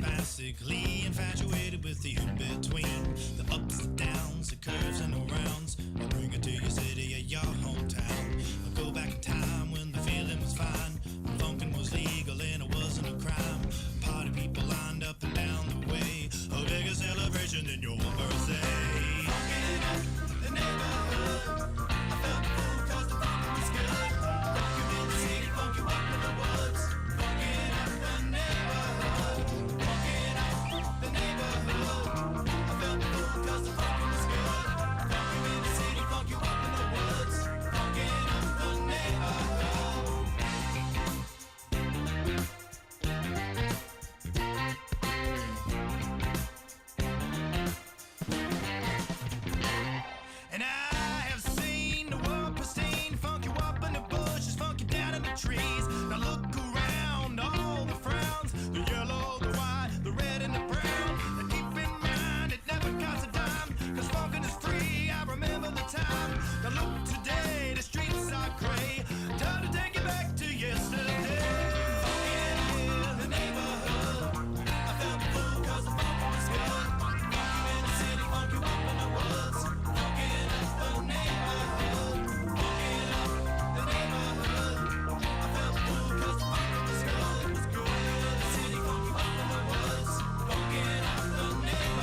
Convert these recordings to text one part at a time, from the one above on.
Fantastically infatuated with the in-between, the ups and downs, the curves and the rounds. I bring it to your city or your hometown. I go back in time when the feeling was fine, when funkin' was legal and it wasn't a crime. Party people lined up and down the way, a bigger celebration than your birthday. Funkin' up the neighborhood, I felt the fool 'cause the funkin' was good. Funk you in the city, funk you up in the woods. Funkin' up the neighborhood, funkin' up the neighborhood. I felt the fool 'cause the funkin' was good. Funk you in the city, funk you up in the woods. Funkin' up the neighborhood. And I have seen the world pristine, funk you up in the bushes, funk you down in the trees. Now look around, all the frowns, the yellow, the white, the red and the brown. And keep in mind, it never costs a dime, 'cause funkin' is free, I remember the time. Now look today, the streets are gray, time to take it back to yesterday. Funkin' in the neighborhood, I felt the fool 'cause the funk was good. Funk you in the city, funk you up in the woods. Funkin' up the neighborhood, funkin' up the neighborhood. I felt the fool 'cause the funk was good. It was good in the city, funk you up in the woods. Funkin' up the neighborhood.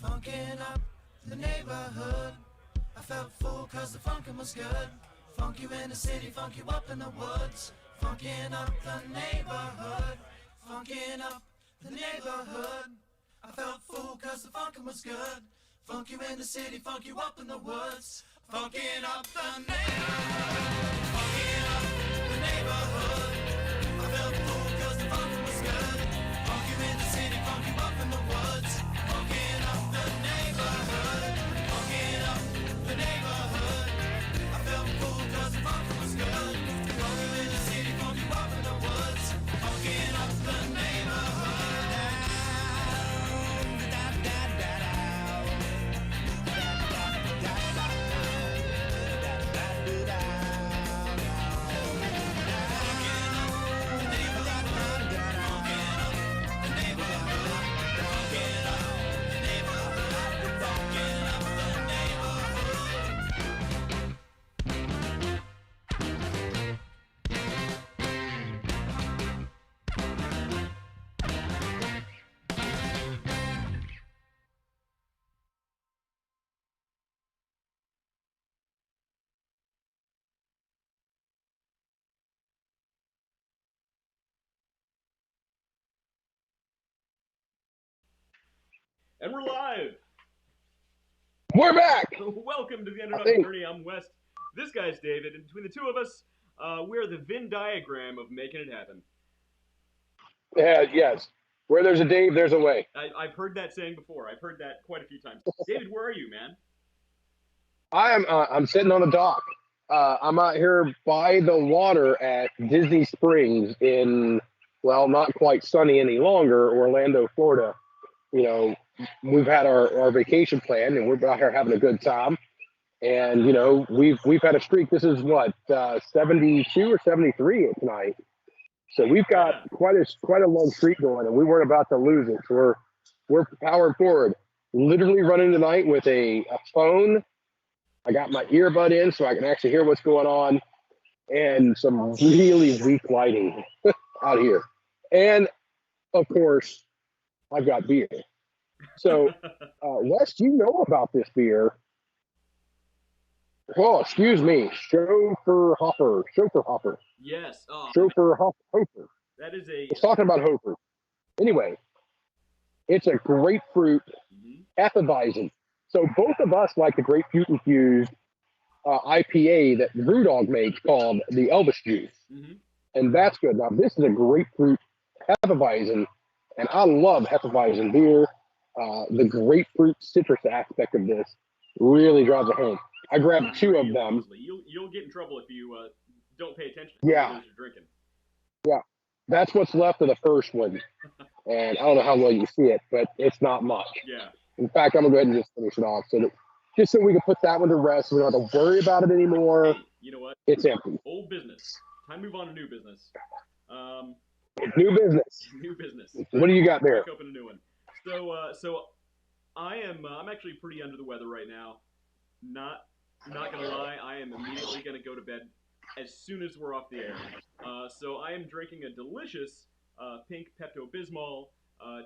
Funkin' up the neighborhood, I felt full 'cause the funkin' was good. Funk you in the city, funk you up in the woods. Funkin' up the neighborhood, funkin' up the neighborhood. I felt full 'cause the funkin' was good. Funk you in the city, funk you up in the woods. Funkin' up the neighborhood, funkin' up the neighborhood. I felt full 'cause the funkin' was good. Funk you in the city, funk you up in the woods. Funkin' up the neighborhood, funkin' up the neighborhood. I felt full 'cause the funkin' was good. Funk you in the city, funk you up in the woods. Funkin' up the neighborhood. And we're live! We're back! Welcome to the Underdog Journey. I'm West. This guy's David. And between the two of us, we're the Venn diagram of making it happen. Yes. Where there's a Dave, there's a way. I've heard that saying before. I've heard that quite a few times. David, where are you, man? I'm sitting on the dock. I'm out here by the water at Disney Springs in, well, not quite sunny any longer, Orlando, Florida. You know, we've had our vacation planned and we're out here having a good time. And you know, we've had a streak. This is what 72 or 73 tonight. So we've got Yeah. quite a long streak going, and we weren't about to lose it. So we're powering forward. Literally running tonight with a phone. I got my earbud in so I can actually hear what's going on, and some really weak lighting out here. And of course, I've got beer. So, Wes, you know about this beer. Oh, excuse me, Chauffeur Hopper. Yes. Oh, Chauffeur Hofer. that is a. I was talking about Hofer. Anyway, it's a grapefruit Mhm. Hefeweizen. So both of us like the grapefruit infused IPA that Brewdog makes called the Elvis Juice. Mhm. And that's good. Now, this is a grapefruit Hefeweizen, and I love Hefeweizen beer. The grapefruit citrus aspect of this really drives it home. I grabbed two of them. Easily. You'll get in trouble if you don't pay attention to Yeah. what you're drinking. Yeah, that's what's left of the first one. And I don't know how well you see it, but it's not much. Yeah. In fact, I'm going to go ahead and just finish it off just so we can put that one to rest. So we don't have to worry about it anymore. Hey, you know what? It's empty. Old business. Time to move on to new business. New business. New business. What do you got there? Open a new one. So I'm actually pretty under the weather right now. Not gonna lie, I am immediately gonna go to bed as soon as we're off the air. So I am drinking a delicious pink Pepto Bismol,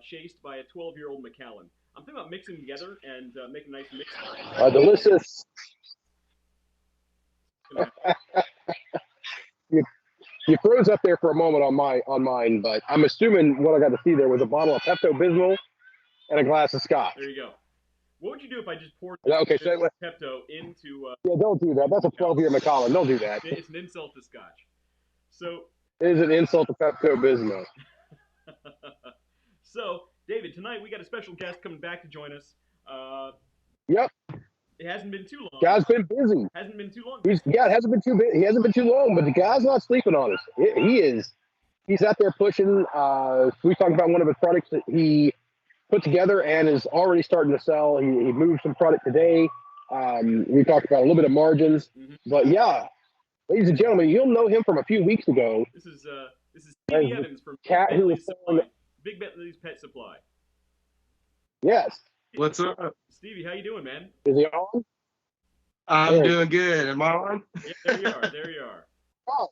chased by a 12-year-old Macallan. I'm thinking about mixing together and making a nice mix. Delicious. You froze up there for a moment on mine, but I'm assuming what I got to see there was a bottle of Pepto Bismol and a glass of scotch. There you go. What would you do if I just poured Okay, so Pepto into? Yeah, don't do that. That's a 12-year Macallan. Don't do that. It's an insult to Scotch. So. It is an insult to Pepto Bismol. So, David, tonight we got a special guest coming back to join us. Yep. It hasn't been too long. Guy's been busy. Hasn't been too long. It hasn't been too He hasn't been too long, but the guy's not sleeping on us. He is. He's out there pushing. We talked about one of his products that he put together and is already starting to sell. He moved some product today. We talked about a little bit of margins, but yeah, ladies and gentlemen, you'll know him from a few weeks ago. This is Stevie Evans from Big Bentley's Pet Supply. Yes. What's up? Stevie, how you doing, man? Is he on? I'm doing good. Am I on? Yeah, there you are. There you are. Oh.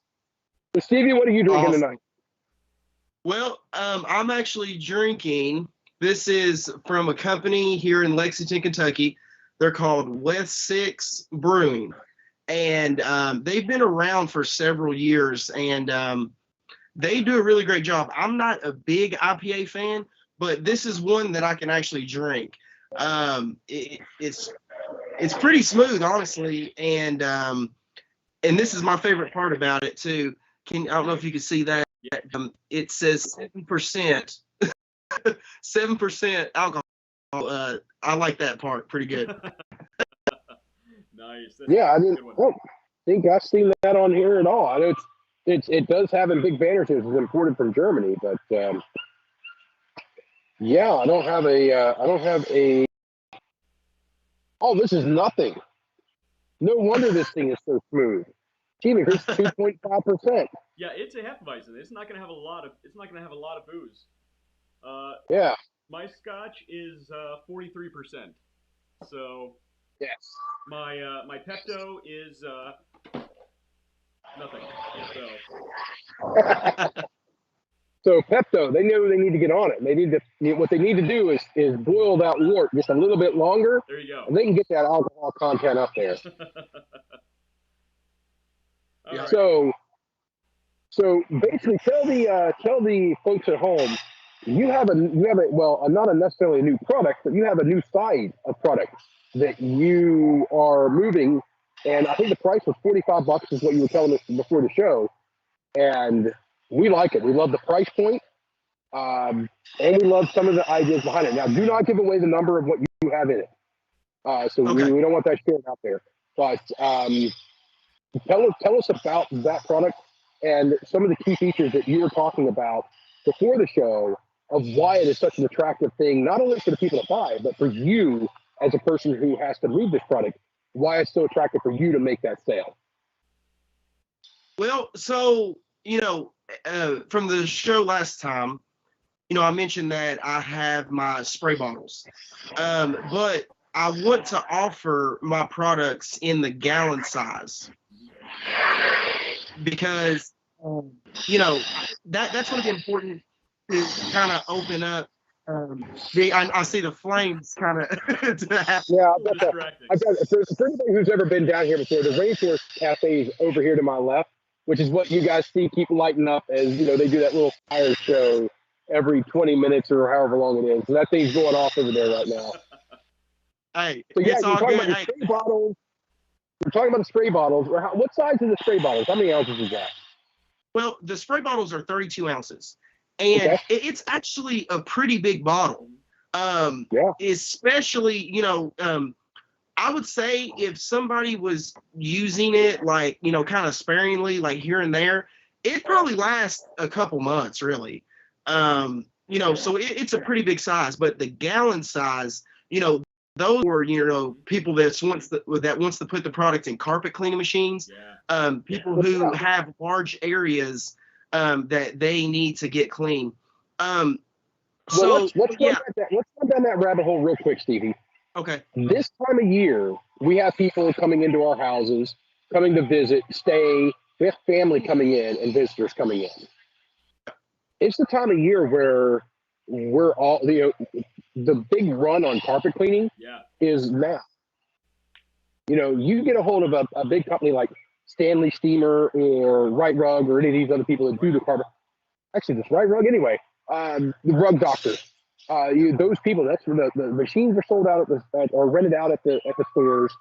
So Stevie, what are you drinking tonight? Well, I'm actually drinking. This is from a company here in Lexington, Kentucky. They're called West 6 Brewing. And they've been around for several years, and they do a really great job. I'm not a big IPA fan, but this is one that I can actually drink. It's pretty smooth, honestly, and this is my favorite part about it too. I don't know if you can see that. It says 7%, 7% alcohol. I like that part pretty good. Nice. Yeah, I don't think I've seen that on here at all. I know it does have in big banners. It's imported from Germany, but yeah, I don't have a. Oh, this is nothing. No wonder this thing is so smooth. Even here's 2.5%. Yeah, it's a Hefeweizen. It's not gonna have a lot of booze. Yeah. My Scotch is 43%. So. Yes. My Pepto is nothing. So Pepto, they know they need to get on it. What they need to do is boil that wort just a little bit longer. There you go. And they can get that alcohol content up there. Right. So basically, tell the folks at home, you have not necessarily a new product, but you have a new side of product that you are moving, and I think the price was $45 is what you were telling us before the show, and we like it. We love the price point, and we love some of the ideas behind it. Now, do not give away the number of what you have in it, so Okay. we don't want that shared out there. But Tell us about that product and some of the key features that you were talking about before the show of why it is such an attractive thing, not only for the people to buy, but for you as a person who has to read this product, why it's so attractive for you to make that sale. Well, so, from the show last time, I mentioned that I have my spray bottles, but I want to offer my products in the gallon size because, that's going to be important to kind of open up. I see the flames kind of. Yeah, Distracting. for anybody who's ever been down here before, the Rainforest Cafe is over here to my left, which is what you guys see keep lighting up as they do that little fire show every 20 minutes or however long it is. So that thing's going off over there right now. Hey, So yeah, it's you're all talking good. about the spray bottles. We're talking about the spray bottles. What size is the spray bottles? How many ounces is that? Well, the spray bottles are 32 ounces, and Okay. it's actually a pretty big bottle. Yeah. Especially, I would say if somebody was using it like, kind of sparingly, like here and there, it probably lasts a couple months, really. So it's a pretty big size, but the gallon size, those were, people that wants to put the product in carpet cleaning machines, people who have large areas that they need to get clean. Well, let's run down that rabbit hole real quick, Stevie. Okay. This time of year, we have people coming into our houses, coming to visit, stay. We have family coming in and visitors coming in. It's the time of year where we're all, the big run on carpet cleaning is now. You get a hold of a big company like Stanley Steamer or Right Rug or any of these other people that do the carpet. Actually, this Right Rug anyway. The Rug Doctor. Those people. That's where the machines are sold out or rented out at the stores.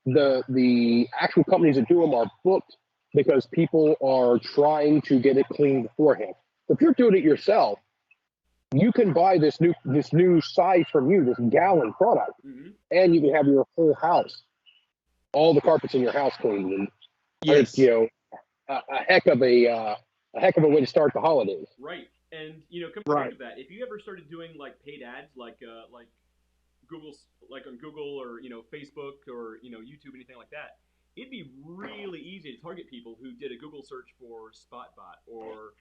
The actual companies that do them are booked because people are trying to get it clean beforehand. If you're doing it yourself, you can buy this new size from you, this gallon product, and you can have your whole house, all the carpets in your house cleaned. And yes, a heck of a way to start the holidays. Right. And come back to that. If you ever started doing like paid ads, like Google's, like on Google or Facebook or YouTube, anything like that, it'd be really easy to target people who did a Google search for Spotbot or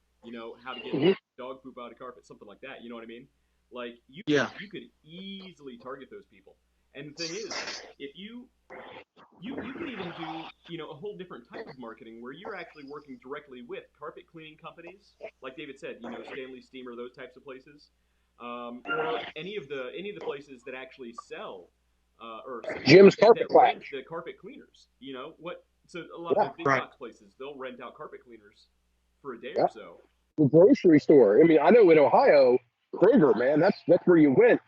how to get dog poop out of carpet, something like that. You know what I mean? Like you could easily target those people. And the thing is, if you could even do a whole different type of marketing where you're actually working directly with carpet cleaning companies, like David said, Stanley Steamer, those types of places, or any of the places that actually sell or Jim's that Carpet rent Clash. the carpet cleaners. So a lot of the big box places, they'll rent out carpet cleaners for a day or so. The grocery store. I mean, I know in Ohio, Kroger, man, that's where you went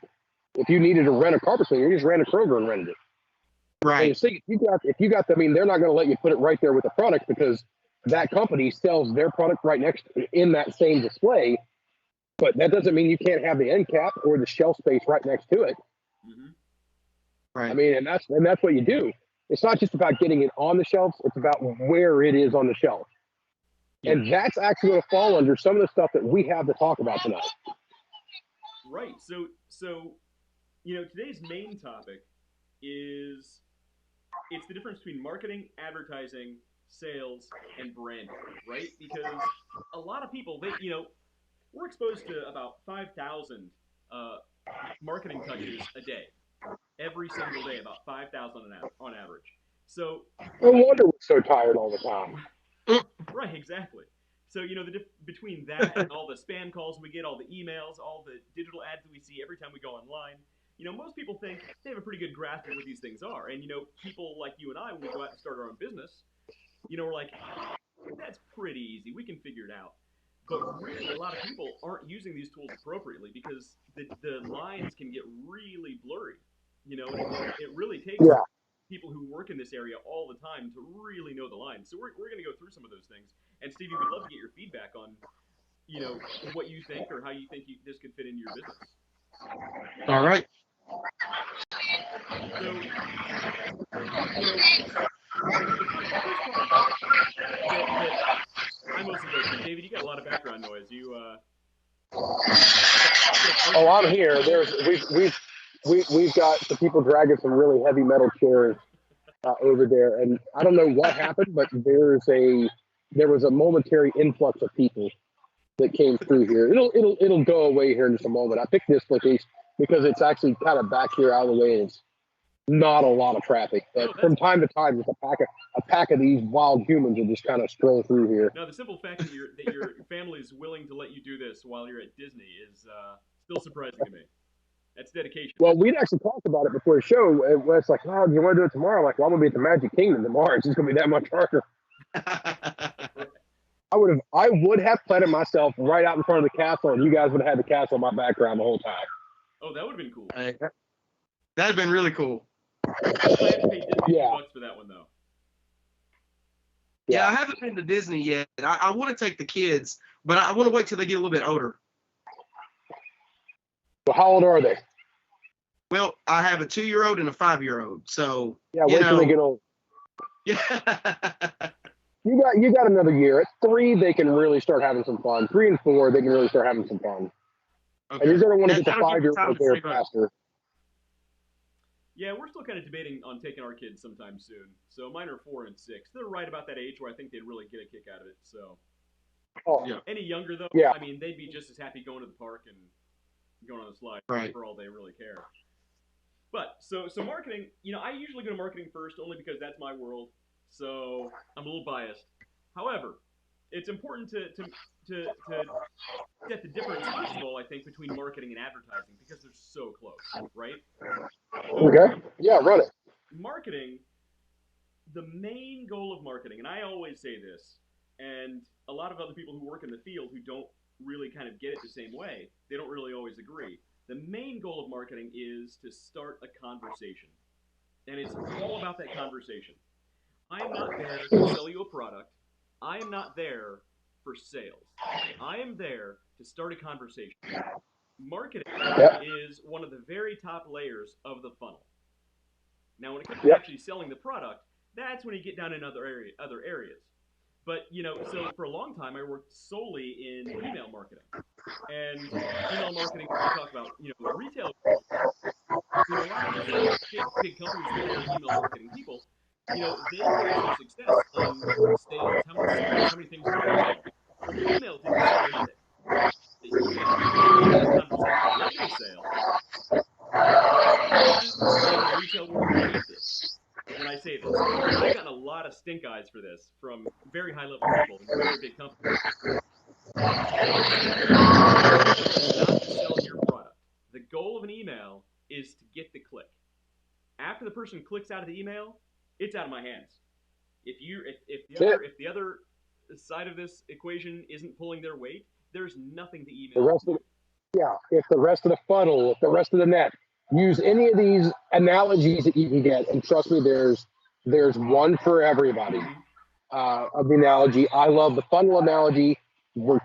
if you needed to rent a carpet cleaner. You just ran to Kroger and rented it. right. And see, if you got, I mean, they're not going to let you put it right there with the product because that company sells their product right next in that same display. But that doesn't mean you can't have the end cap or the shelf space right next to it. Right. I mean, and that's what you do. It's not just about getting it on the shelves; it's about where it is on the shelf. And that's actually going to fall under some of the stuff that we have to talk about tonight. Right. So today's main topic is it's the difference between marketing, advertising, sales, and branding, right? Because a lot of people, we're exposed to about 5,000 marketing touches a day. Every single day, about 5,000 on average. So No wonder we're so tired all the time. Right, exactly. So between that and all the spam calls we get, all the emails, all the digital ads that we see every time we go online, most people think they have a pretty good grasp of what these things are. And people like you and I, when we go out and start our own business, we're like, that's pretty easy. We can figure it out. But really, a lot of people aren't using these tools appropriately because the lines can get really blurry. And it really takes people who work in this area all the time to really know the lines. So we're going to go through some of those things. And Stevie, we'd love to get your feedback on, what you think or how you think this could fit into your business. All right. So, the first part David, you got a lot of background noise. You Oh, I'm here. We've got some people dragging some really heavy metal chairs over there, and I don't know what happened, but there was a momentary influx of people that came through here. It'll go away here in just a moment. I picked this location because it's actually kind of back here out of the way, and it's not a lot of traffic. But from time to time, just a pack of these wild humans will just kind of stroll through here. Now, the simple fact that your family is willing to let you do this while you're at Disney is still surprising to me. That's dedication. Well, we'd actually talked about it before the show. It was like, oh, do you want to do it tomorrow? I'm like, well, I'm gonna be at the Magic Kingdom tomorrow. It's just gonna be that much harder. I would have planted myself right out in front of the castle, and you guys would have had the castle in my background the whole time. Oh, that would have been cool. That'd have been really cool. I had to pay Disney $2 for that one though. Yeah, I haven't been to Disney yet. I want to take the kids, but I want to wait till they get a little bit older. Well, how old are they? Well, I have a 2-year-old and a 5-year-old. So yeah, wait till they get old. Yeah. You got another year. At 3, they can really start having some fun. 3 and 4, they can really start having some fun. Okay. And you're going to want to get the 5-year-old there faster. Yeah, we're still kind of debating on taking our kids sometime soon. So mine are 4 and 6. They're right about that age where I think they'd really get a kick out of it. So any younger though, I mean, they'd be just as happy going to the park and going on the slide for all they really care. But so marketing, I usually go to marketing first only because that's my world. So I'm a little biased. However, it's important to get the difference, first of all, I think, between marketing and advertising because they're so close, right? Okay. Yeah, run it. Marketing, the main goal of marketing, and I always say this, and a lot of other people who work in the field who don't really kind of get it the same way, they don't really always agree. The main goal of marketing is to start a conversation. And it's all about that conversation. I am not there to sell you a product. I am not there for sales. I am there to start a conversation. Marketing is one of the very top layers of the funnel. Now, when it comes to actually selling the product, that's when you get down in other areas. But, so for a long time, I worked solely in email marketing. And email marketing, we talk about, retail. A lot of these big companies with their email marketing people, they gauge their success on sales, how many things are in email. Well, the email didn't sell anything. The email conversation led to a sale. In the retail world hate this when I say this. I've gotten a lot of stink eyes for this from very high level people in very big companies. It's not to sell your product. The goal of an email is to get the click. After the person clicks out of the email, it's out of my hands. If the other side of this equation isn't pulling their weight, there's nothing to email. If the rest of the funnel, if the rest of the net, use any of these analogies that you can get, and trust me, there's one for everybody. Of the analogy, I love the funnel analogy. We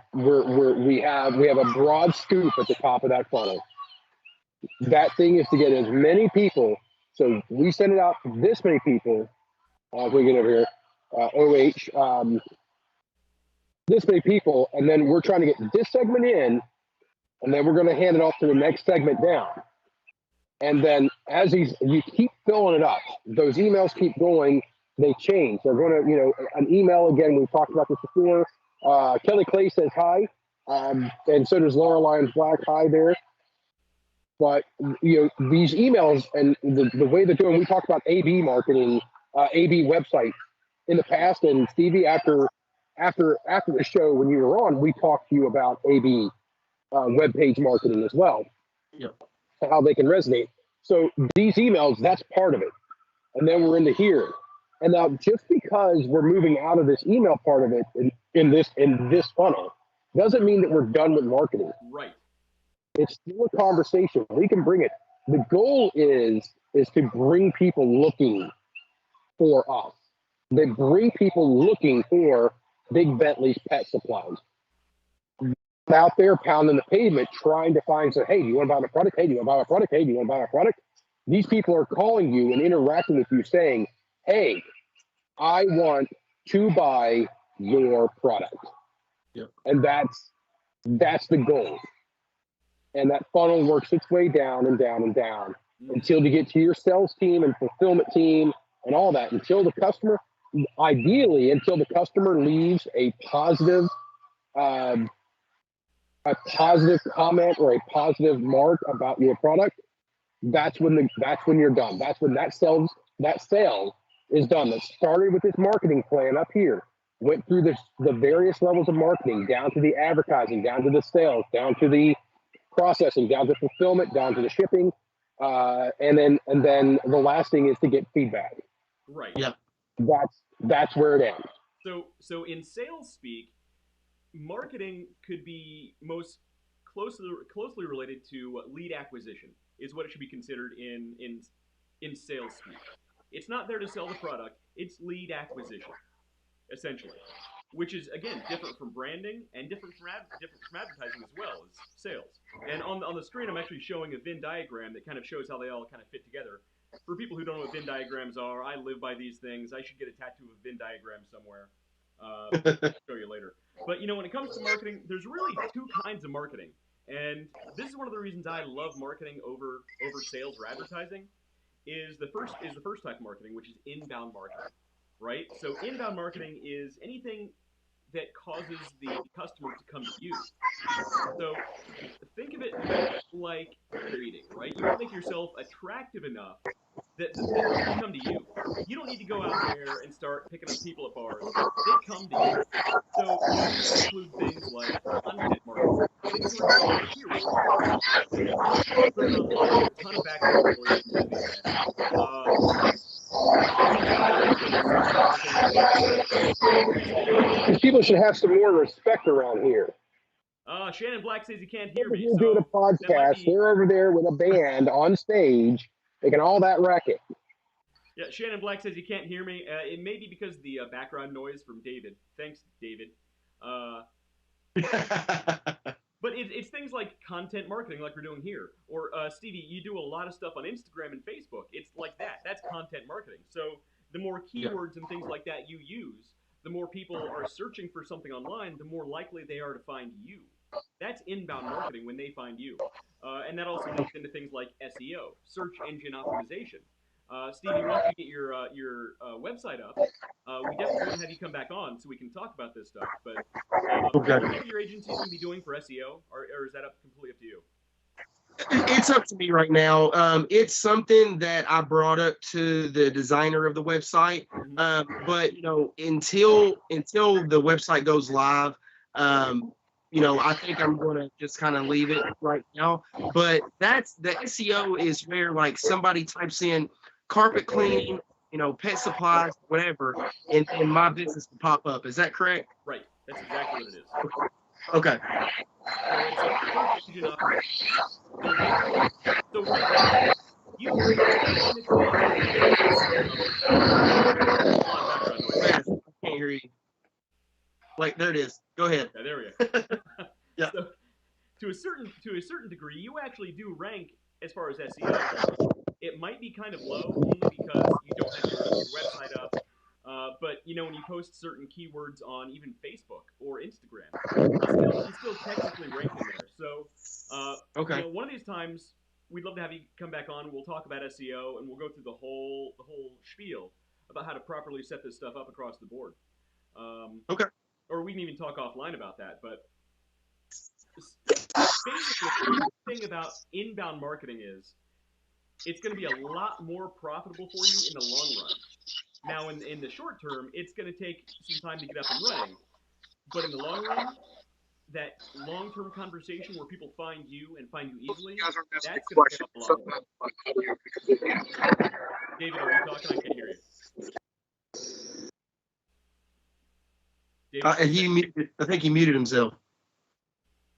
have a broad scoop at the top of that funnel. That thing is to get as many people. So we send it out to this many people. If we get over here, this many people, and then we're trying to get this segment in, and then we're going to hand it off to the next segment down. And then as you keep filling it up, those emails keep going, they change. They're going to, an email, again, we've talked about this before. Kelly Clay says hi, and so does Laura Lyons Black, hi there. But, these emails and the way they're doing, we talked about A/B marketing, A/B website in the past, and Stevie, after the show when you were on, we talked to you about A/B web page marketing as well. Yep. How they can resonate. So these emails, that's part of it. And then we're into here. And now just because we're moving out of this email part of it in this funnel, doesn't mean that we're done with marketing. Right. It's still a conversation. We can bring it. The goal is to bring people looking for us. They bring people looking for Big Bentley's Pet Supplies. Out there pounding the pavement trying to find, hey, do you want to buy my product? Hey, do you want to buy my product? Hey, do you want to buy my product? These people are calling you and interacting with you saying, hey, I want to buy your product. Yep. And that's the goal. And that funnel works its way down and down and down until you get to your sales team and fulfillment team and all that. Until the customer, ideally, until the customer leaves um, a positive comment or a positive mark about your product. That's when you're done. That's when that sale is done. That started with this marketing plan up here, went through the various levels of marketing, down to the advertising, down to the sales, down to the processing, down to fulfillment, down to the shipping, and then the last thing is to get feedback. Right. Yeah. That's where it ends. So in sales speak, marketing could be most closely related to lead acquisition is what it should be considered in sales speak. It's not there to sell the product; it's lead acquisition, essentially, which is again different from branding and different from advertising as well as sales. And on the screen, I'm actually showing a Venn diagram that kind of shows how they all kind of fit together. For people who don't know what Venn diagrams are, I live by these things. I should get a tattoo of a Venn diagram somewhere. I'll show you later. But when it comes to marketing, there's really two kinds of marketing, and this is one of the reasons I love marketing over sales or advertising. Is the first type of marketing, which is inbound marketing, right? So inbound marketing is anything that causes the customer to come to you. So think of it like dating, right? You want to make yourself attractive enough that people come to you. You don't need to go out there and start picking up people at bars. They come to you. So this can include things like content marketing, things we're doing right here with put it online. There's a ton of backlinks related to the event. People should have some more respect around here. Shannon Black says he can't hear me. You're doing a podcast. They're over there with a band on stage, making all that racket. Yeah, Shannon Black says he can't hear me. It may be because of the background noise from David. Thanks, David. But it's things like content marketing, like we're doing here. Or Stevie, you do a lot of stuff on Instagram and Facebook. It's like that. That's content marketing. So the more keywords and things like that you use, the more people are searching for something online, the more likely they are to find you. That's inbound marketing when they find you. And that also leads into things like SEO, search engine optimization. Stevie, once you get your website up, we definitely want to have you come back on so we can talk about this stuff. But Okay. what your agency is going to be doing for SEO, or is that completely up to you? It's up to me right now. It's something that I brought up to the designer of the website. But until the website goes live, I think I'm going to just kind of leave it right now. But that's the SEO is where like somebody types in carpet cleaning, pet supplies, whatever, and my business will pop up. Is that correct? Right. That's exactly what it is. Okay. So it's a search engine optimization. So right now, you technically a lot of background noise. I can't hear you. Wait, there it is. Go ahead. Okay, there we go. Yeah. So, to a certain degree, you actually do rank as far as SEO. It might be kind of low only because you don't have your website up. But when you post certain keywords on even Facebook or Instagram, you still technically rank in there. So, Okay. one of these times we'd love to have you come back on. We'll talk about SEO and we'll go through the whole spiel about how to properly set this stuff up across the board. Okay. Or we can even talk offline about that. But basically, the thing about inbound marketing is it's going to be a lot more profitable for you in the long run. Now, in the short term, it's going to take some time to get up and running. But in the long run, that long-term conversation where people find you and find you easily, that's going to pay off a lot more. David, are you talking? I can't hear you. David, I think he muted himself.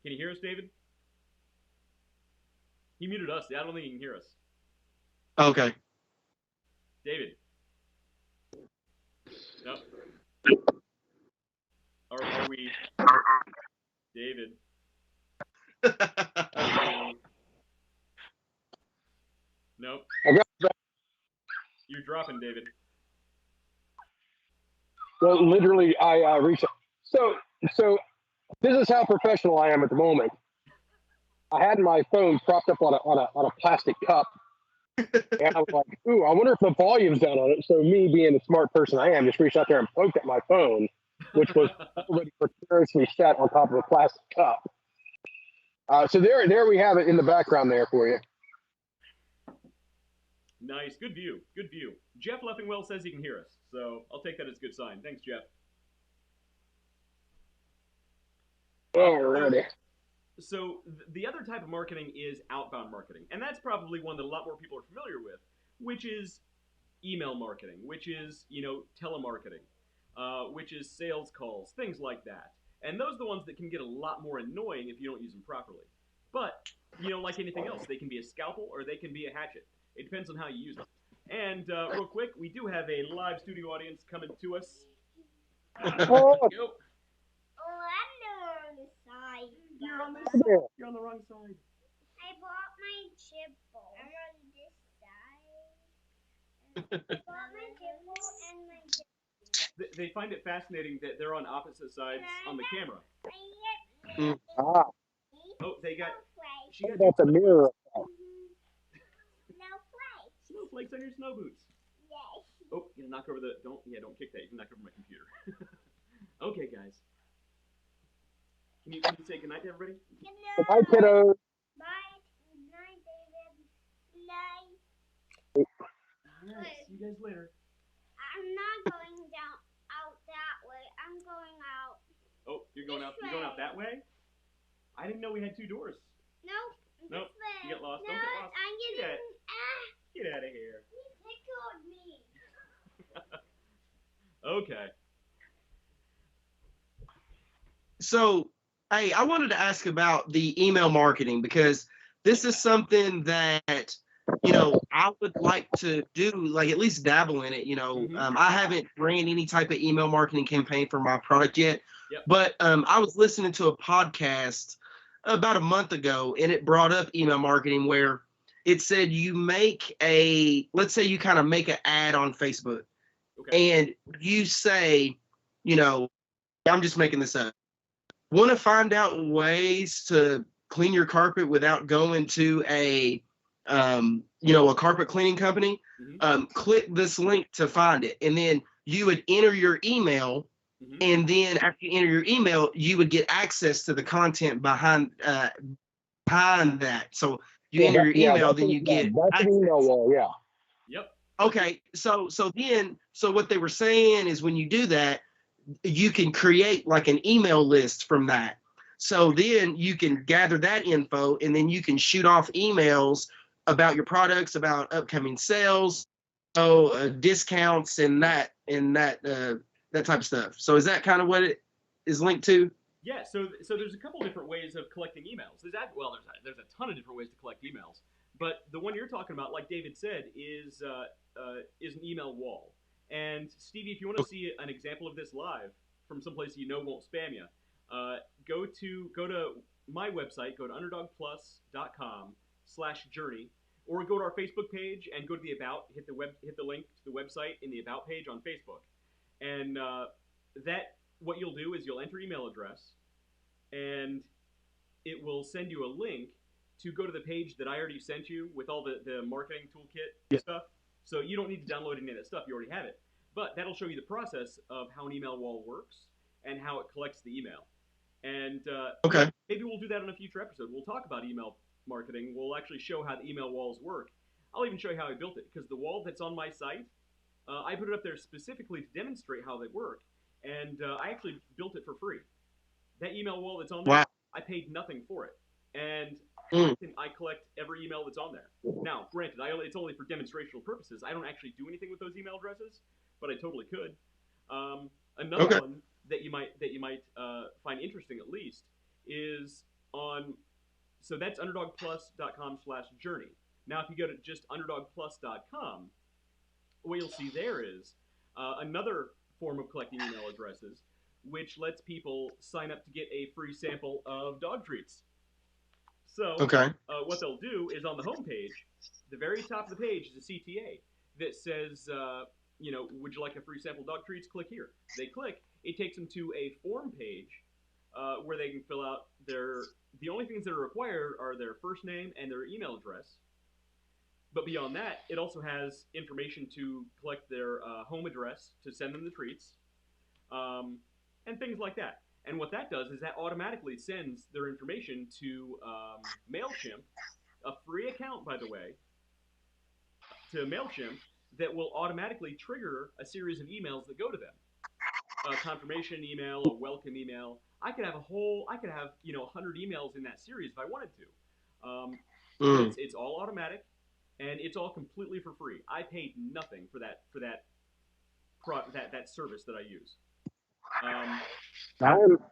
Can you hear us, David? He muted us. I don't think he can hear us. Okay. David. Nope. Are we? David. Nope. You're dropping, David. Well, literally, I reached. So This is how professional I am at the moment. I had my phone propped up on a plastic cup, and I was like, "Ooh, I wonder if the volume's down on it." So me, being the smart person I am, just reached out there and poked at my phone, which was already precariously set on top of a plastic cup. So there we have it in the background there for you. Nice, good view, good view. Jeff Leffingwell says he can hear us, so I'll take that as a good sign. Thanks, Jeff. Alrighty. So the other type of marketing is outbound marketing, and that's probably one that a lot more people are familiar with, which is email marketing, which is telemarketing, which is sales calls, things like that. And those are the ones that can get a lot more annoying if you don't use them properly. But like anything else, they can be a scalpel or they can be a hatchet. It depends on how you use them. And real quick, we do have a live studio audience coming to us. Oh, Go. Oh, I'm the wrong side. You're on this there. side. You're on the wrong side. I bought my chipple. I'm on this side. I bought my chipple and my chipple. They find it fascinating that they're on opposite sides on the camera. Ah, Oh, they got. Snowflake. She got that's a snow mirror. Snowflake. snowflakes on your snow boots. Yes. Oh, you knock over the. Don't kick that. You can knock over my computer. Okay, guys. Can you say goodnight to everybody? Good Bye, kiddos. Bye. Good night, David. Good night. All right. See you guys later. I'm not going out that way. I'm going out. Oh, you're going out. You're going out that way. I didn't know we had two doors. Nope. Nope. This way. You get lost. No, Don't get lost. I'm getting. Get out of here. He tickled me. Okay. So, hey, I wanted to ask about the email marketing because this is something that, I would like to do, like at least dabble in it. Mhm. I haven't ran any type of email marketing campaign for my product yet, Yep. but I was listening to a podcast about a month ago and it brought up email marketing where it said let's say you kind of make an ad on Facebook Okay. and you say, I'm just making this up. Want to find out ways to clean your carpet without going to a carpet cleaning company? Mhm. Click this link to find it, and then you would enter your email, Mhm. and then after you enter your email, you would get access to the content behind that. So you enter your email, then you get That's an email wall. Yeah. Yep. okay. So what they were saying is when you do that, you can create like an email list from that. So then you can gather that info and then you can shoot off emails about your products, about upcoming sales, discounts and that type of stuff. So is that kind of what it is linked to? Yeah. So there's a couple different ways of collecting emails. There's a ton of different ways to collect emails. But the one you're talking about, like David said, is an email wall. And Stevie, if you want to see an example of this live from someplace won't spam you, go to my website, go to underdogplus.com/journey, or go to our Facebook page and go to the about, hit the link to the website in the about page on Facebook, and what you'll do is you'll enter email address, and it will send you a link to go to the page that I already sent you with all the marketing toolkit stuff. So you don't need to download any of that stuff. You already have it. But that'll show you the process of how an email wall works and how it collects the email. And Okay. maybe we'll do that on a future episode. We'll talk about email marketing. We'll actually show how the email walls work. I'll even show you how I built it, because the wall that's on my site, I put it up there specifically to demonstrate how they work. And I actually built it for free. That email wall that's on there, Wow. I paid nothing for it. And I collect every email that's on there. Now, granted, it's only for demonstrational purposes. I don't actually do anything with those email addresses, but I totally could. Another one that you might find interesting, at least, is on. So that's underdogplus.com/journey. Now, if you go to just underdogplus.com, what you'll see there is another form of collecting email addresses, which lets people sign up to get a free sample of dog treats. So what they'll do is on the home page, the very top of the page is a CTA that says, would you like a free sample dog treats? Click here. They click. It takes them to a form page where they can fill out their. The only things that are required are their first name and their email address. But beyond that, it also has information to collect their home address to send them the treats, um, and things like that. And what that does is that automatically sends their information to Mailchimp, a free account, by the way, to Mailchimp that will automatically trigger a series of emails that go to them. A confirmation email, a welcome email. I could have 100 emails in that series if I wanted to. But Mm. it's all automatic, and it's all completely for free. I paid nothing for that service that I use. Um,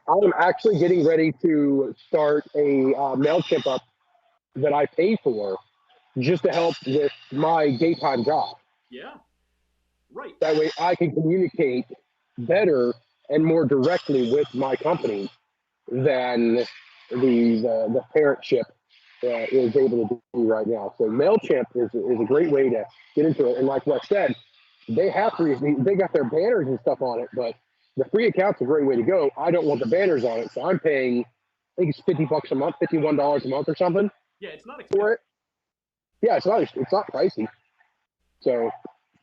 I'm actually getting ready to start a Mailchimp up that I pay for just to help with my daytime job. yeah, right. That way I can communicate better and more directly with my company than the parent ship is able to do right now. So Mailchimp is a great way to get into it. And like Wes said, they got their banners and stuff on it, but the free account's a great way to go. I don't want the banners on it, so I'm paying, I think it's $50 a month, $51 a month or something Yeah, it's not expensive. for it. Yeah, it's not pricey. So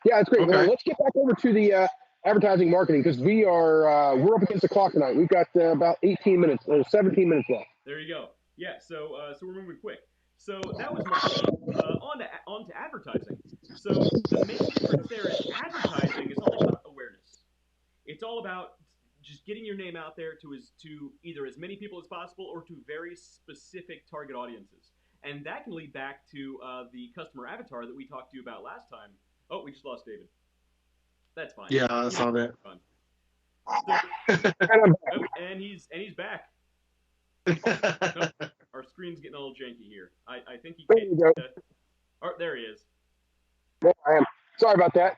yeah, it's great. Well, Okay. let's get back over to the advertising marketing because we're up against the clock tonight. We've got about 18 minutes, 17 minutes left. There you go. Yeah, so we're moving quick. So that was marketing. On to advertising. So the main difference there is advertising is all about awareness. It's all about just getting your name out there to either as many people as possible or to very specific target audiences. And that can lead back to the customer avatar that we talked to you about last time. Oh, we just lost David. That's fine. Yeah, I saw that. Fun. So, And and he's back. Our screen's getting a little janky here. I think he there can't. you go. Oh, there he is. There I am. Sorry about that.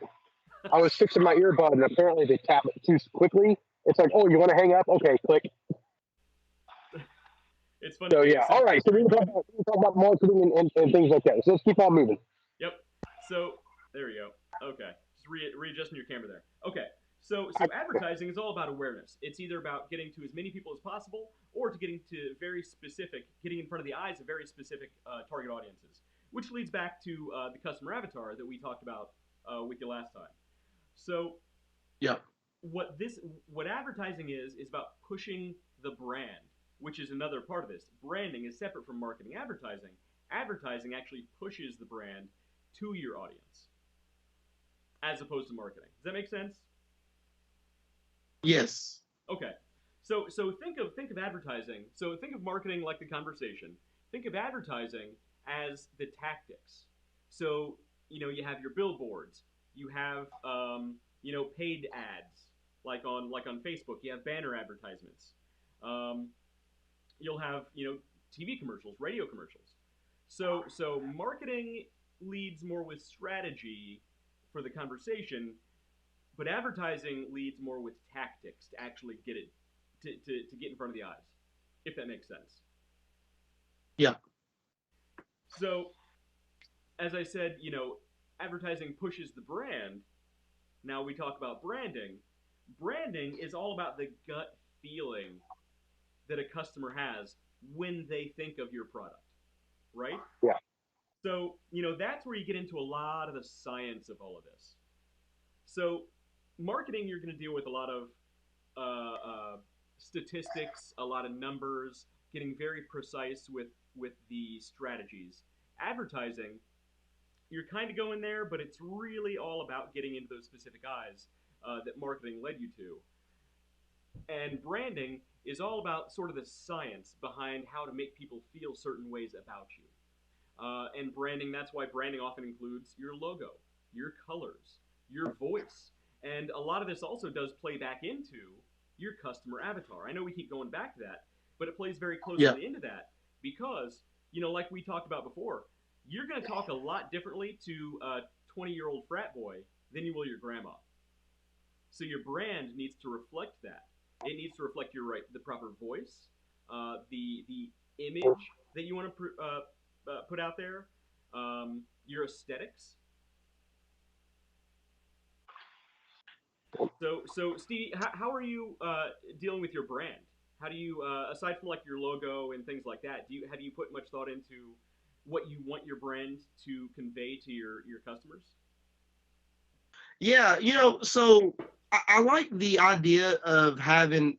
I was fixing my earbud, and apparently they tap it too quickly. It's like, oh, you want to hang up? Okay, click. It's funny. So yeah, all right. So we're gonna talk about marketing and things like that. So let's keep on moving. Yep. So there we go. Okay. Just readjusting your camera there. Okay. So advertising is all about awareness. It's either about getting to as many people as possible, or to getting in front of the eyes of very specific target audiences, which leads back to the customer avatar that we talked about with you last time. So Yeah. what advertising is about pushing the brand, which is another part of this. Branding is separate from marketing. Advertising actually pushes the brand to your audience as opposed to marketing. Does that make sense? Yes. Okay. So think of advertising. So think of marketing like the conversation. Think of advertising as the tactics. So you have your billboards. You have paid ads like on Facebook. You have banner advertisements. You'll have TV commercials, radio commercials. So marketing leads more with strategy for the conversation, but advertising leads more with tactics to actually get it to get in front of the eyes, if that makes sense. Yeah. So, as I said, advertising pushes the brand. Now we talk about branding. Branding is all about the gut feeling that a customer has when they think of your product, right? Yeah. So, that's where you get into a lot of the science of all of this. So, marketing, you're going to deal with a lot of statistics, a lot of numbers, getting very precise with the strategies. Advertising, you're kind of going there, but it's really all about getting into those specific eyes that marketing led you to. And branding is all about sort of the science behind how to make people feel certain ways about you. And branding, that's why branding often includes your logo, your colors, your voice. And a lot of this also does play back into your customer avatar. I know we keep going back to that, but it plays very closely into that because, like we talked about before, you're going to talk a lot differently to a 20-year-old frat boy than you will your grandma. So your brand needs to reflect that. It needs to reflect the proper voice, the image that you want to put out there, your aesthetics. So Stevie, how are you dealing with your brand? how do you aside from like your logo and things like that, have you put much thought into what you want your brand to convey to your customers? Yeah, so I like the idea of having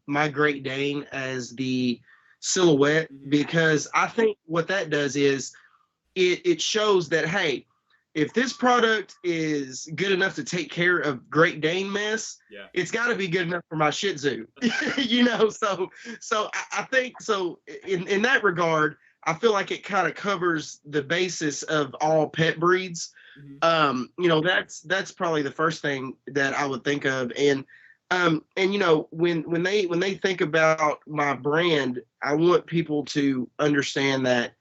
my Great Dane as the silhouette, Hmm. because I think what that does is it shows that, hey, if this product is good enough to take care of Great Dane mess, Yeah. it's got to be good enough for my Shih Tzu. So I think so in that regard, I feel like it kind of covers the basis of all pet breeds. Hmm. That's probably the first thing that I would think of. And when they think about my brand, I want people to understand that,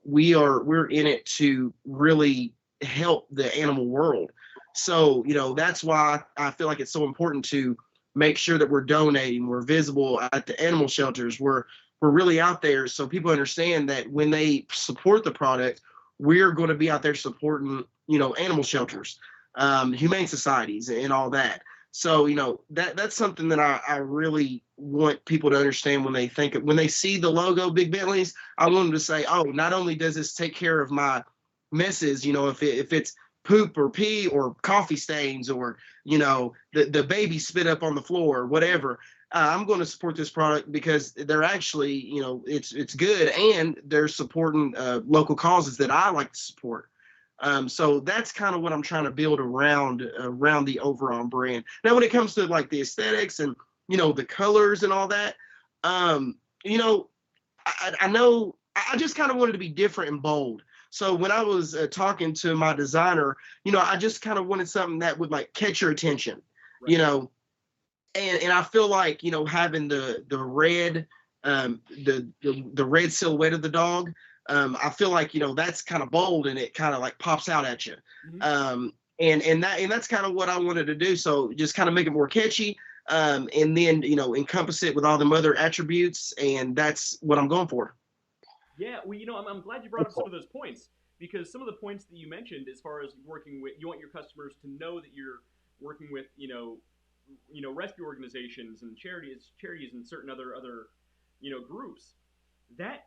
we're in it to really help the animal world. So, that's why I feel like it's so important to make sure that we're donating, we're visible at the animal shelters, we're really out there, so people understand that when they support the product, we're going to be out there supporting, animal shelters, humane societies, and all that. So, that's something that I really want people to understand when they see the logo Big Bentleys. I want them to say, oh, not only does this take care of my messes, if it's poop or pee or coffee stains, or the baby spit up on the floor or whatever, I'm going to support this product because they're actually, it's good, and they're supporting local causes that I like to support. So that's kind of what I'm trying to build around the overall brand. Now, when it comes to like the aesthetics and the colors and all that, um, you know, I know I just kind of wanted to be different and bold. So when I was talking to my designer, I just kind of wanted something that would like catch your attention, Right. you know, and I feel like having the red, the red silhouette of the dog, I feel like that's kind of bold, and it kind of like pops out at you. Hmm. And that's kind of what I wanted to do. So just kind of make it more catchy, and then encompass it with all the other attributes, and that's what I'm going for. Yeah, well, I'm glad you brought up some of those points, because some of the points that you mentioned, as far as working with, you want your customers to know that you're working with, rescue organizations and charities, and certain other, groups. That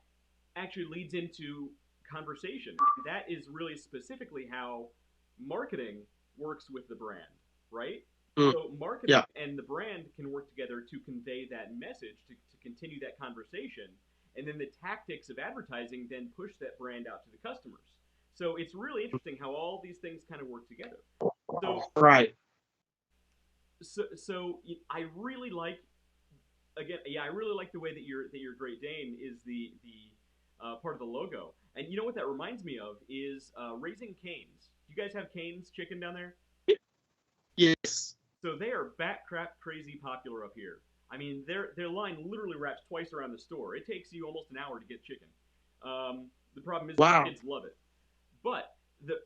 actually leads into conversation. That is really specifically how marketing works with the brand, right? Mm, So marketing yeah. and the brand can work together to convey that message, to continue that conversation, and then the tactics of advertising then push that brand out to the customers. So it's really interesting how all these things kind of work together. So Right. so I really like, again, yeah, I really like the way that your Great Dane is the part of the logo. And you know what that reminds me of is raising canes. Do you guys have canes chicken down there? Yes. So they are bat crap crazy popular up here. I mean, their line literally wraps twice around the store. It takes you almost an hour to get chicken. The problem is Wow. kids love it, but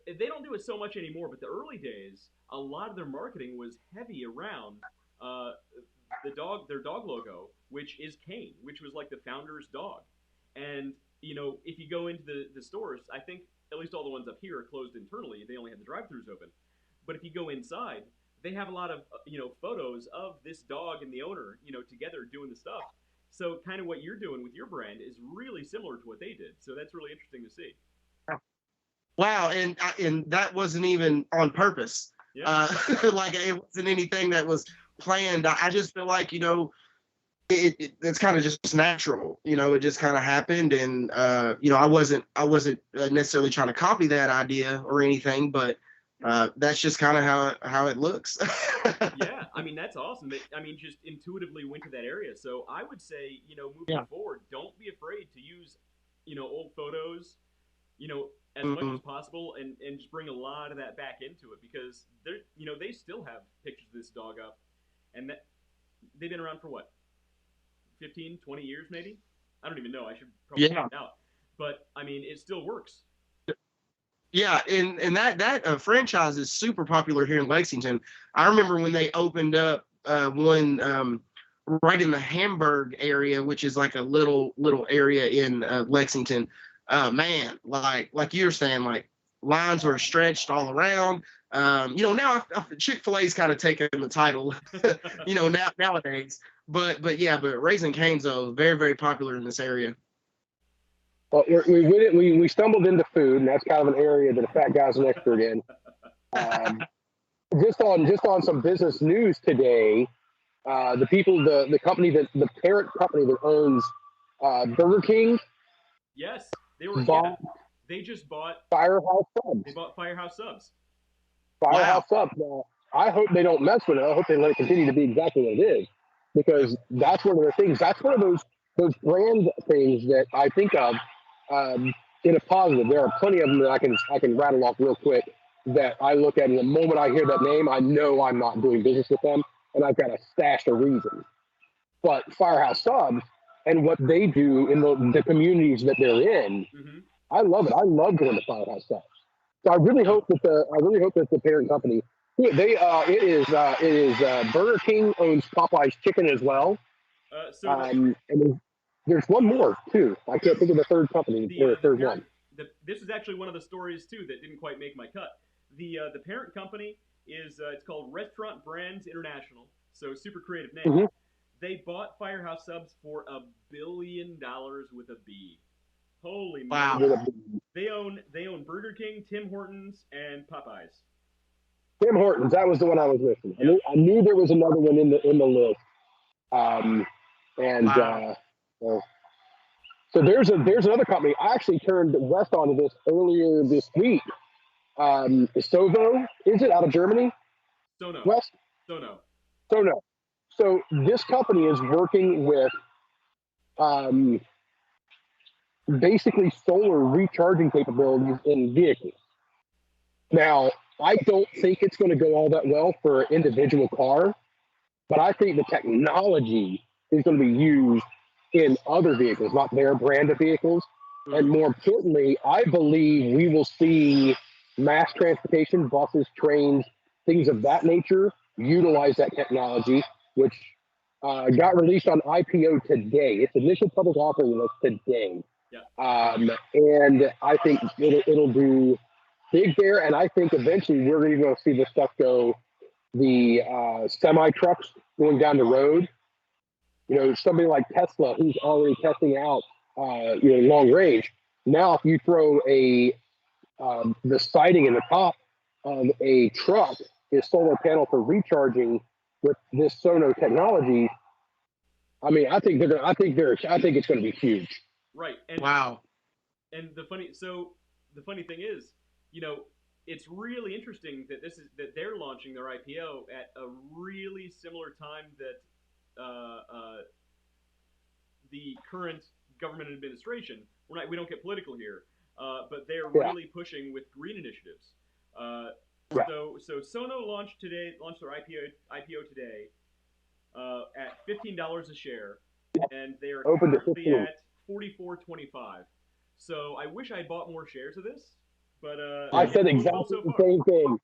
they don't do it so much anymore. But the early days, a lot of their marketing was heavy around uh, their dog logo, which is Kane, which was like the founder's dog. And if you go into the stores, I think at least all the ones up here are closed internally. They only have the drive-throughs open. But if you go inside, they have a lot of photos of this dog and the owner together doing the stuff. So kind of what you're doing with your brand is really similar to what they did. So that's really interesting to see. Wow, and that wasn't even on purpose. Yeah. Like it wasn't anything that was planned. I just feel like it's kind of just natural. It just kind of happened, and I wasn't necessarily trying to copy that idea or anything, but that's just kind of how it looks. Yeah, I mean that's awesome. I mean, just intuitively went to that area. So I would say, moving Yeah. forward, don't be afraid to use, old photos, as much Hmm. as possible, and just bring a lot of that back into it, because they still have pictures of this dog up, and that they've been around for what, 15, 20 years maybe. I don't even know. I should probably Yeah. find out. But I mean, it still works. Yeah, and that franchise is super popular here in Lexington. I remember when they opened up one right in the Hamburg area, which is like a little area in Lexington. Man, like you were saying, like lines were stretched all around. Now Chick-fil-A's kind of taken the title, nowadays. But Raising Cane's though very, very popular in this area. Well, we stumbled into food, and that's kind of an area that a fat guy's an expert in. Just on some business news today, the company the parent company that owns Burger King Yes, they just bought Firehouse Subs. They bought Firehouse Subs. Firehouse Subs. Now, I hope they don't mess with it. I hope they let it continue to be exactly what it is, because that's one of the things. That's one of those brand things that I think of in a positive. There are plenty of them that I can rattle off real quick that I look at, and the moment I hear that name, I know I'm not doing business with them, and I've got a stash of reasons. But Firehouse Subs and what they do in the communities that they're in, I love it. I love going to Firehouse Subs. So I really hope that the parent company, it is Burger King owns Popeye's Chicken as well. And there's one more too. I can't think of the third company or the third one. This is actually one of the stories too that didn't quite make my cut. The parent company is it's called Restaurant Brands International. So super creative name. Mm-hmm. They bought Firehouse Subs for $1 billion with a B. Holy wow! moly. They own Burger King, Tim Hortons, and Popeyes. Tim Hortons, that was the one I was missing. Yep. I knew there was another one in the list. So there's another company. I actually turned west onto this earlier this week. Sovo, is it out of Germany? Sono. West? Sono. So this company is working with basically solar recharging capabilities in vehicles. Now, I don't think it's going to go all that well for an individual car, but I think the technology is going to be used in other vehicles, not their brand of vehicles. And more importantly, I believe we will see mass transportation, buses, trains, things of that nature, utilize that technology, which got released on IPO today. Its initial public offering was today. Yeah. And I think it'll do big there. And I think eventually we're going to see this stuff go, the semi trucks going down the road. Somebody like Tesla, who's already testing out, long range. Now, if you throw the siding in the top of a truck is solar panel for recharging with this Sono technology, I mean, I think it's going to be huge. Right. And wow. And the funny thing is, it's really interesting that they're launching their IPO at a really similar time that the current government administration. We don't get political here, but they're really pushing with green initiatives. So Sono launched their IPO today at $15 a share, and they are currently at $44.25. So I wish I had bought more shares of this, but I said exactly the same thing.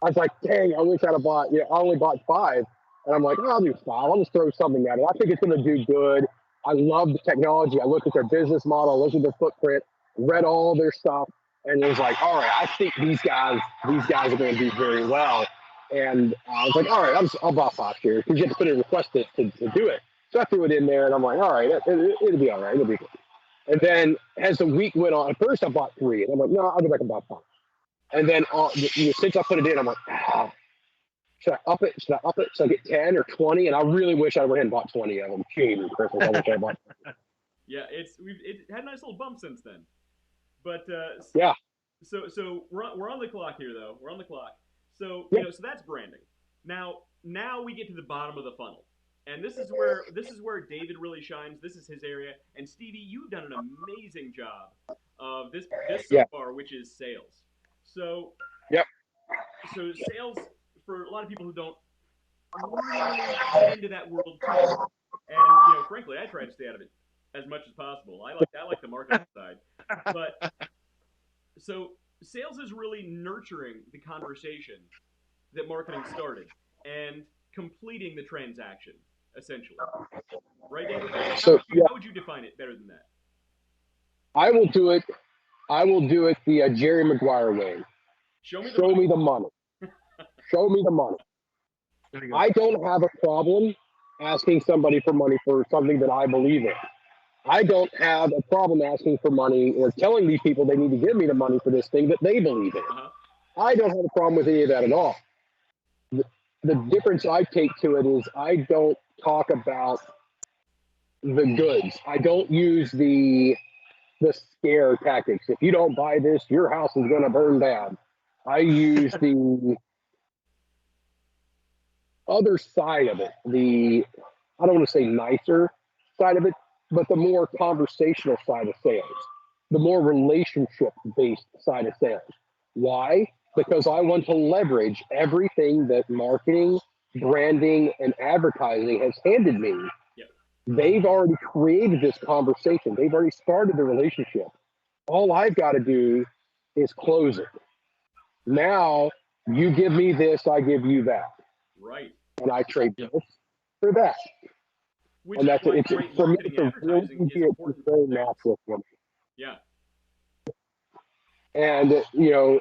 I was like, dang, I wish I'd have bought. I only bought 5, and I'm like, I'll do 5. I'll just throw something at it. I think it's going to do good. I love the technology. I looked at their business model, looked at their footprint, read all their stuff, and it was like, all right, I think these guys are going to do very well. And I was like, all right, I'll buy 5 shares because you have to put in a request to do it. So I threw it in there, and I'm like, all right, it'll be all right. It'll be good. And then as the week went on, at first I bought 3, and I'm like, no, I'll go back and buy 5. And then since I put it in, I'm like, should I up it? Should I get 10 or 20? And I really wish I went ahead and bought 20 of them. Jeez, Christmas, I wish I bought 20. Yeah, it had a nice little bump since then. But yeah. So we're on the clock here, though. We're on the clock. So so that's branding. Now we get to the bottom of the funnel, and this is where David really shines. This is his area, and Stevie, you've done an amazing job of this so far, which is sales. So so sales, for a lot of people who don't really get into that world too, and frankly, I try to stay out of it as much as possible. I like the marketing side, but so sales is really nurturing the conversation that marketing started and completing the transaction, essentially. Right, David? How would you define it better than that? I will do it the Jerry Maguire way. Show me the Show money. me the money. Show me the money. There you go. I don't have a problem asking somebody for money for something that I believe in. I don't have a problem asking for money or telling these people they need to give me the money for this thing that they believe in. Uh-huh. I don't have a problem with any of that at all. The difference I take to it is I don't talk about the goods. I don't use the scare tactics. If you don't buy this, your house is going to burn down. I use the other side of it, I don't want to say nicer side of it, but the more conversational side of sales, the more relationship based side of sales. Why? Because I want to leverage everything that marketing, branding, and advertising has handed me. Yep. They've already created this conversation, they've already started the relationship. All I've got to do is close it. Now, you give me this, I give you that. Right. And I trade Yep. this for that. Which And is that's why it's great for me. marketing It's and a really advertising easy. is It's important. very There. natural for me. Yeah. And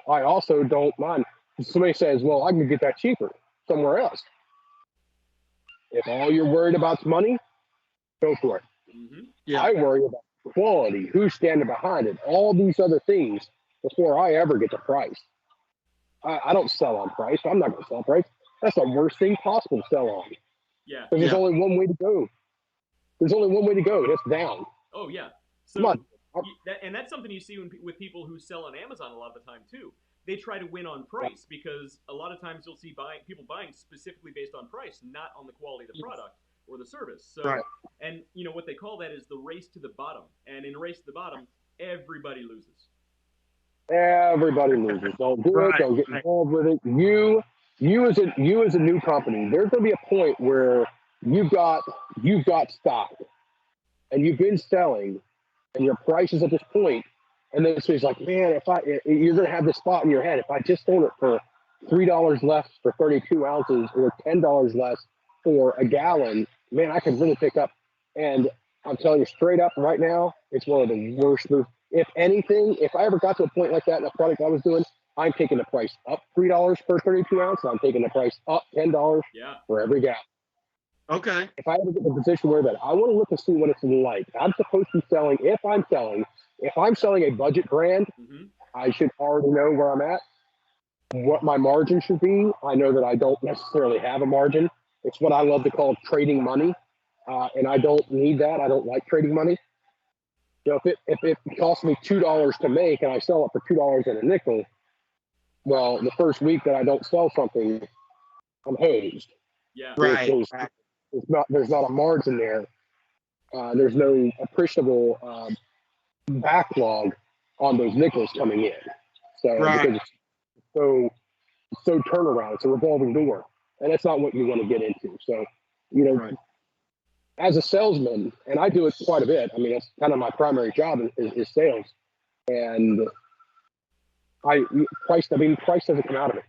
I also don't mind. Somebody says, "Well, I can get that cheaper somewhere else." If all you're worried about is money, go for it. Mm-hmm. Yeah. I worry about quality, who's standing behind it, all these other things before I ever get to price. I don't sell on price. I'm not going to sell price. That's the worst thing possible to sell on. Yeah. Because there's Yeah. only one way to go. There's only one way to go. That's down. Oh yeah. Come So on. and that's something you see with people who sell on Amazon a lot of the time too. They try to win on price because a lot of times you'll see people buying specifically based on price, not on the quality of the product or the service. So, Right. and what they call that is the race to the bottom. And in a race to the bottom, everybody loses. Everybody loses. Don't do it. Right. Don't get involved with it. You as a new company, there's going to be a point where you've got stock, and you've been selling, and your price is at this point, and then it's like, man, you're going to have this thought in your head, if I just sold it for $3 less for 32 ounces or $10 less for a gallon, man, I could really pick up. And I'm telling you straight up right now, it's one of the worst moves. If anything, if I ever got to a point like that in a product I was doing, I'm taking the price up $3 per 32 ounce. I'm taking the price up $10 Yeah. for every gallon. Okay. If I ever get in a position where that, I want to look and see what it's like. I'm supposed to be selling. If I'm selling a budget brand, Mm-hmm. I should already know where I'm at, what my margin should be. I know that I don't necessarily have a margin. It's what I love to call trading money, and I don't need that. I don't like trading money. If it costs me $2 to make and I sell it for $2 and a nickel, well, the first week that I don't sell something, I'm hosed. Yeah. Right. There's not a margin there. There's no appreciable backlog on those nickels coming in. So Right. because it's so turnaround, it's a revolving door, and that's not what you want to get into. So Right. as a salesman, and I do it quite a bit. I mean, that's kind of my primary job is sales, and price doesn't come out of it.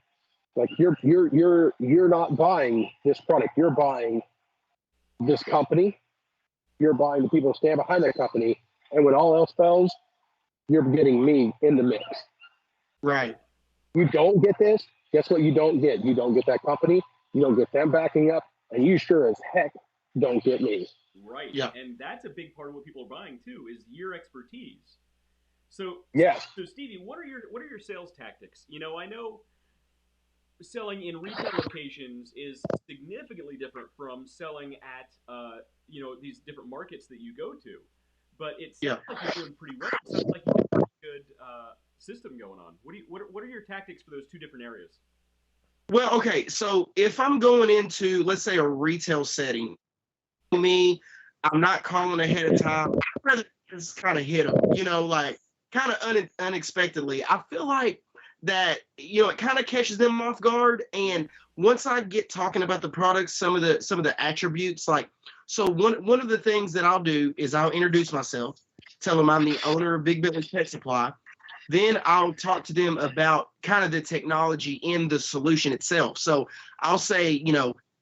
Like you're not buying this product. You're buying this company. You're buying the people who stand behind that company. And when all else fails, you're getting me in the mix. Right. You don't get this. Guess what? You don't get. You don't get that company. You don't get them backing up, and you sure as heck don't get me. Right. Yeah. And that's a big part of what people are buying too is your expertise. So Yes. So Stevie, what are your sales tactics? I know selling in retail locations is significantly different from selling at these different markets that you go to. But it sounds like you're doing pretty well. It sounds like you have a pretty good system going on. What are your tactics for those two different areas? Well, okay. So if I'm going into, let's say, a retail setting, I'm not calling ahead of time. I'd rather just kind of hit them, like kind of unexpectedly. I feel like that, it kind of catches them off guard. And once I get talking about the products, some of the attributes, like, so one of the things that I'll do is I'll introduce myself, tell them I'm the owner of Big Billy's Pet Supply. Then I'll talk to them about kind of the technology in the solution itself. So I'll say,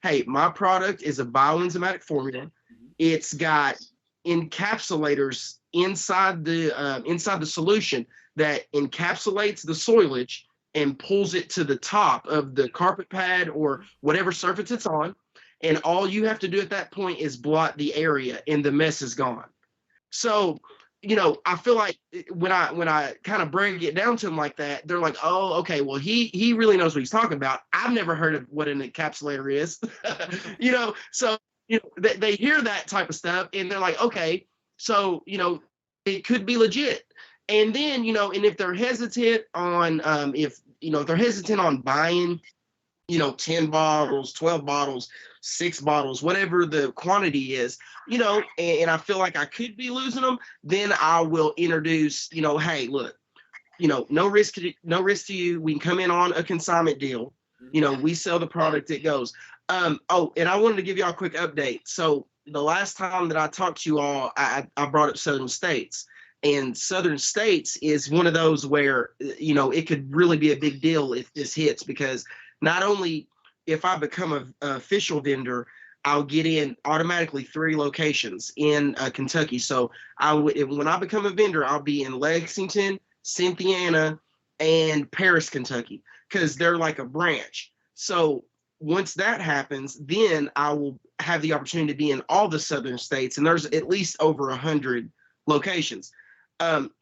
hey, my product is a bioenzymatic formula. It's got encapsulators inside the solution that encapsulates the soilage and pulls it to the top of the carpet pad or whatever surface it's on. And all you have to do at that point is blot the area and the mess is gone. So, I feel like when I kind of break it down to them like that, they're like, oh, okay, well, he really knows what he's talking about. I've never heard of what an encapsulator is, so, they hear that type of stuff and they're like, okay, so, it could be legit. And then, and if they're hesitant on, if they're hesitant on buying, 10 bottles, 12 bottles, 6 bottles, whatever the quantity is, and I feel like I could be losing them, then I will introduce, hey, look, no risk to you. We can come in on a consignment deal. We sell the product, it goes. Oh, and I wanted to give y'all a quick update. So the last time that I talked to you all, I brought up Southern States. And Southern States is one of those where, it could really be a big deal if this hits, because not only if I become an official vendor, I'll get in automatically 3 locations in Kentucky. So when I become a vendor, I'll be in Lexington, Cynthiana, and Paris, Kentucky, because they're like a branch. So once that happens, then I will have the opportunity to be in all the Southern states, and there's at least over 100 locations.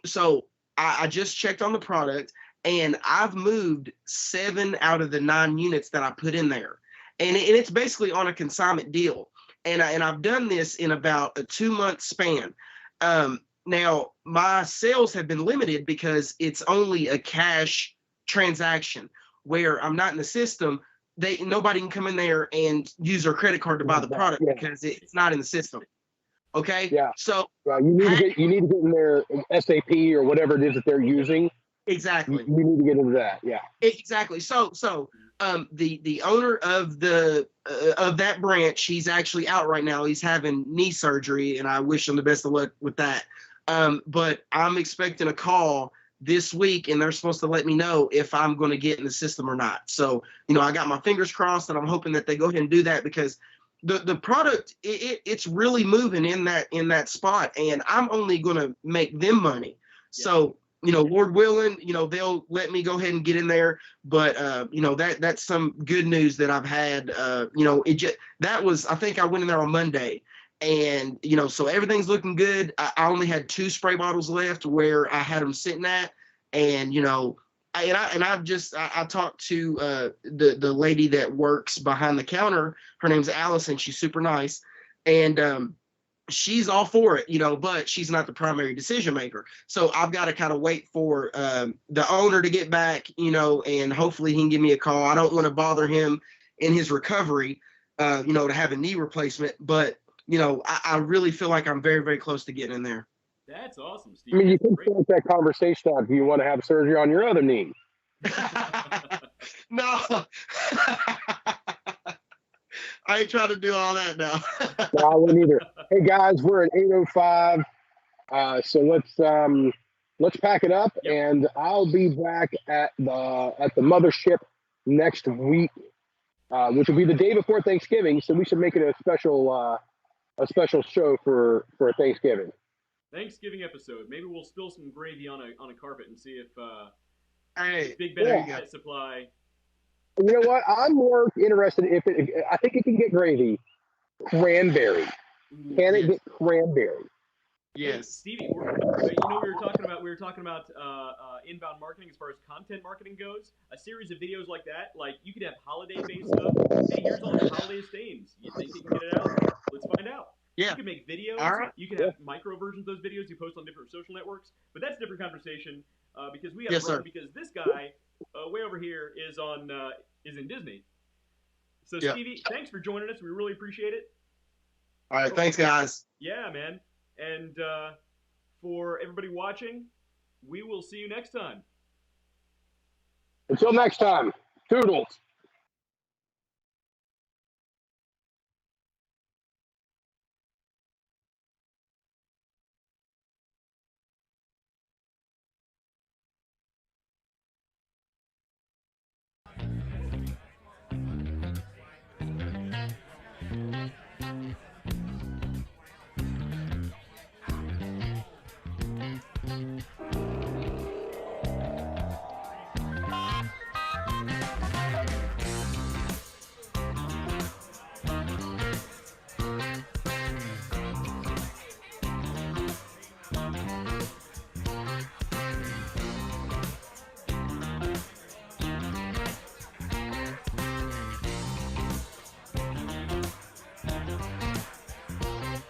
So I just checked on the product, and I've moved 7 out of the 9 units that I put in there. And it's basically on a consignment deal. And I've done this in about a 2-month span. Now, my sales have been limited because it's only a cash transaction where I'm not in the system. Nobody can come in there and use their credit card to buy the product because it's not in the system. Okay. Yeah. So you need to get in their SAP or whatever it is that they're using. Exactly. You need to get into that. Yeah. Exactly. So the owner of that branch, he's actually out right now. He's having knee surgery, and I wish him the best of luck with that. But I'm expecting a call this week, and they're supposed to let me know if I'm going to get in the system or not. So, I got my fingers crossed, and I'm hoping that they go ahead and do that, because the product, it's really moving in that spot, and I'm only going to make them money. Yeah. So, Lord willing, they'll let me go ahead and get in there. But, that's some good news that I've had. I think I went in there on Monday, and, so everything's looking good. I only had 2 spray bottles left where I had them sitting at, and, I talked to the lady that works behind the counter. Her name's Allison. She's super nice. And, she's all for it, but she's not the primary decision maker. So I've got to kind of wait for the owner to get back, and hopefully he can give me a call. I don't want to bother him in his recovery, to have a knee replacement. But, I really feel like I'm very, very close to getting in there. That's awesome, Steve. I mean, you can start that conversation on, do you want to have surgery on your other knee? No. I ain't trying to do all that now. No, I wouldn't either. Hey guys, we're at 8:05. So let's pack it up, and I'll be back at the mothership next week, which will be the day before Thanksgiving. So we should make it a special show for Thanksgiving. Thanksgiving episode. Maybe we'll spill some gravy on a carpet and see if Big Ben Pet Supply. You know what? I'm more interested I think it can get gravy. Cranberry. Can it get cranberry? Yes. Hey, Stevie, we were talking about inbound marketing as far as content marketing goes. A series of videos like that, like you could have holiday-based stuff. Hey, here's all the holiday stains. You think you can get it out? Let's find out. Yeah. You can make videos. All right. You can have micro versions of those videos you post on different social networks. But that's a different conversation because we have because this guy way over here is in Disney. So Stevie, thanks for joining us. We really appreciate it. All right, thanks guys. Yeah, man. And for everybody watching, we will see you next time. Until next time, toodles.